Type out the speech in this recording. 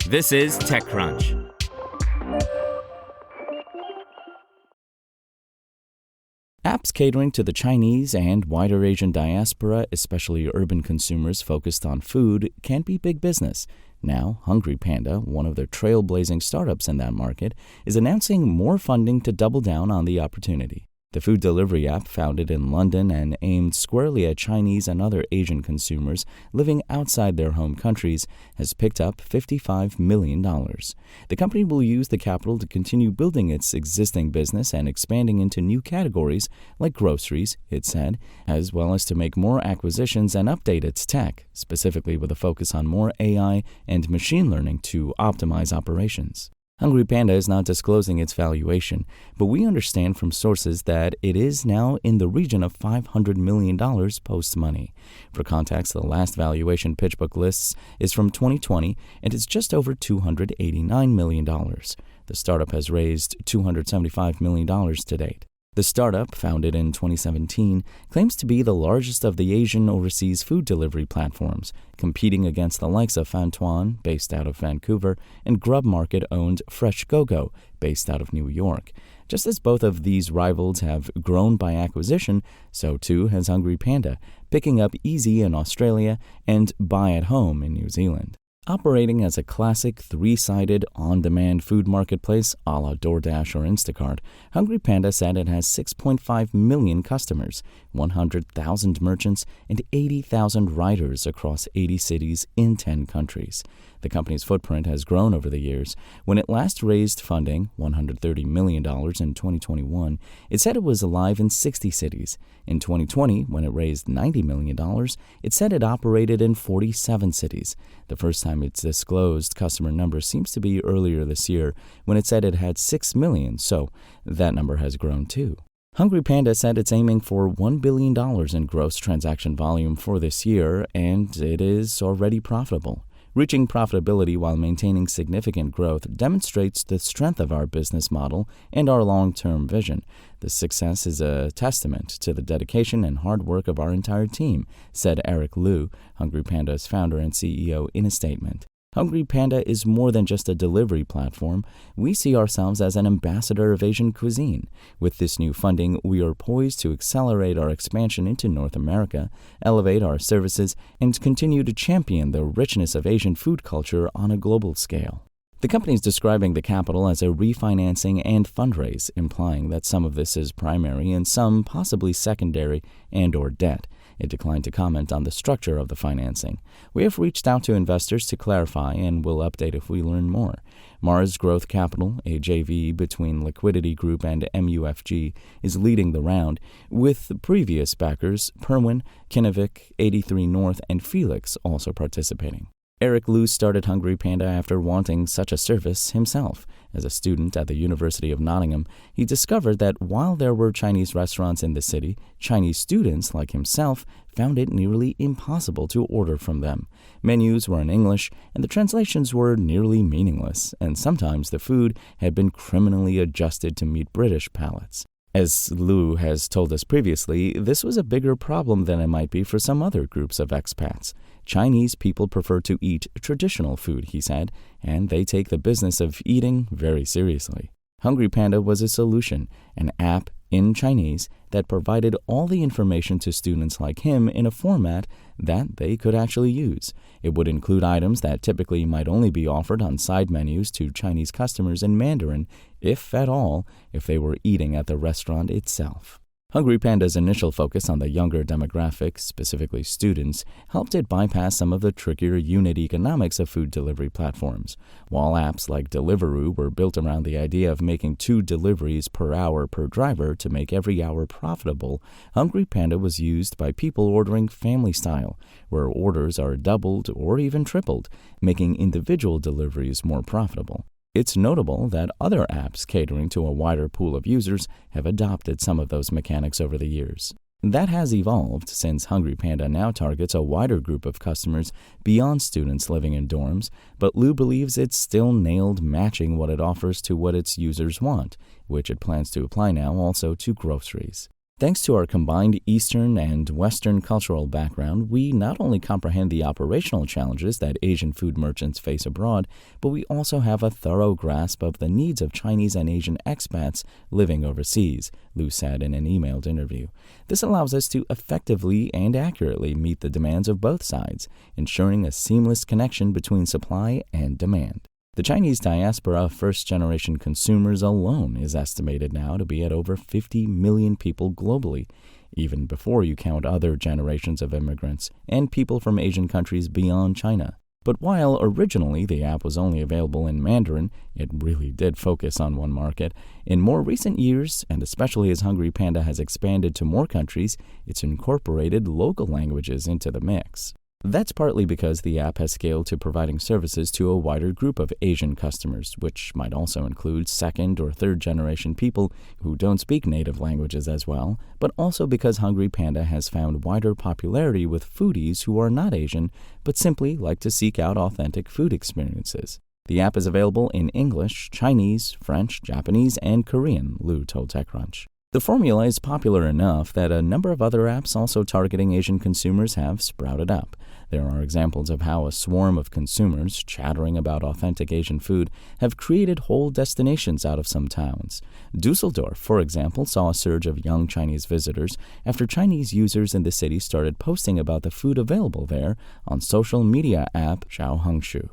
This is TechCrunch. Apps catering to the Chinese and wider Asian diaspora, especially urban consumers focused on food, can be big business. Now, HungryPanda, one of the trailblazing startups in that market, is announcing more funding to double down on the opportunity. The food delivery app, founded in London and aimed squarely at Chinese and other Asian consumers living outside their home countries, has picked up $55 million. The company will use the capital to continue building its existing business and expanding into new categories like groceries, it said, as well as to make more acquisitions and update its tech, specifically with a focus on more AI and machine learning to optimize operations. HungryPanda is not disclosing its valuation, but we understand from sources that it is now in the region of $500 million post-money. For context, the last valuation PitchBook lists is from 2020 and is just over $289 million. The startup has raised $275 million to date. The startup, founded in 2017, claims to be the largest of the Asian overseas food delivery platforms, competing against the likes of Fantuan, based out of Vancouver, and Grub Market-owned Fresh Go-Go, based out of New York. Just as both of these rivals have grown by acquisition, so too has HungryPanda, picking up Easy in Australia and Buy at Home in New Zealand. Operating as a classic three-sided on-demand food marketplace a la DoorDash or Instacart, HungryPanda said it has 6.5 million customers, 100,000 merchants, and 80,000 riders across 80 cities in 10 countries. The company's footprint has grown over the years. When it last raised funding, $130 million in 2021, it said it was alive in 60 cities. In 2020, when it raised $90 million, it said it operated in 47 cities. The first time it's disclosed customer number seems to be earlier this year, when it said it had 6 million, so that number has grown too. HungryPanda said it's aiming for $1 billion in gross transaction volume for this year, and it is already profitable. Reaching profitability while maintaining significant growth demonstrates the strength of our business model and our long-term vision. The success is a testament to the dedication and hard work of our entire team, said Eric Liu, HungryPanda's founder and CEO, in a statement. HungryPanda is more than just a delivery platform. We see ourselves as an ambassador of Asian cuisine. With this new funding, we are poised to accelerate our expansion into North America, elevate our services, and continue to champion the richness of Asian food culture on a global scale. The company is describing the capital as a refinancing and fundraise, implying that some of this is primary and some possibly secondary and/or debt. It declined to comment on the structure of the financing. We have reached out to investors to clarify and will update if we learn more. Mars Growth Capital, a JV between Liquidity Group and MUFG, is leading the round, with previous backers Perwin, Kinnevik, 83 North, and Felix also participating. Eric Liu started HungryPanda after wanting such a service himself. As a student at the University of Nottingham, he discovered that while there were Chinese restaurants in the city, Chinese students like himself found it nearly impossible to order from them. Menus were in English, and the translations were nearly meaningless, and sometimes the food had been criminally adjusted to meet British palates. As Liu has told us previously, this was a bigger problem than it might be for some other groups of expats. Chinese people prefer to eat traditional food, he said, and they take the business of eating very seriously. HungryPanda was a solution, an app in Chinese that provided all the information to students like him in a format that they could actually use. It would include items that typically might only be offered on side menus to Chinese customers in Mandarin, if at all, if they were eating at the restaurant itself. HungryPanda's initial focus on the younger demographic, specifically students, helped it bypass some of the trickier unit economics of food delivery platforms. While apps like Deliveroo were built around the idea of making 2 deliveries per hour per driver to make every hour profitable, HungryPanda was used by people ordering family style, where orders are doubled or even tripled, making individual deliveries more profitable. It's notable that other apps catering to a wider pool of users have adopted some of those mechanics over the years. That has evolved since HungryPanda now targets a wider group of customers beyond students living in dorms, but Liu believes it's still nailed matching what it offers to what its users want, which it plans to apply now also to groceries. Thanks to our combined Eastern and Western cultural background, we not only comprehend the operational challenges that Asian food merchants face abroad, but we also have a thorough grasp of the needs of Chinese and Asian expats living overseas, Liu said in an emailed interview. This allows us to effectively and accurately meet the demands of both sides, ensuring a seamless connection between supply and demand. The Chinese diaspora of first-generation consumers alone is estimated now to be at over 50 million people globally, even before you count other generations of immigrants and people from Asian countries beyond China. But while originally the app was only available in Mandarin, it really did focus on one market. In more recent years, and especially as HungryPanda has expanded to more countries, it's incorporated local languages into the mix. That's partly because the app has scaled to providing services to a wider group of Asian customers, which might also include second- or third-generation people who don't speak native languages as well, but also because HungryPanda has found wider popularity with foodies who are not Asian, but simply like to seek out authentic food experiences. The app is available in English, Chinese, French, Japanese, and Korean, Liu told TechCrunch. The formula is popular enough that a number of other apps also targeting Asian consumers have sprouted up. There are examples of how a swarm of consumers chattering about authentic Asian food have created whole destinations out of some towns. Dusseldorf, for example, saw a surge of young Chinese visitors after Chinese users in the city started posting about the food available there on social media app Xiaohongshu.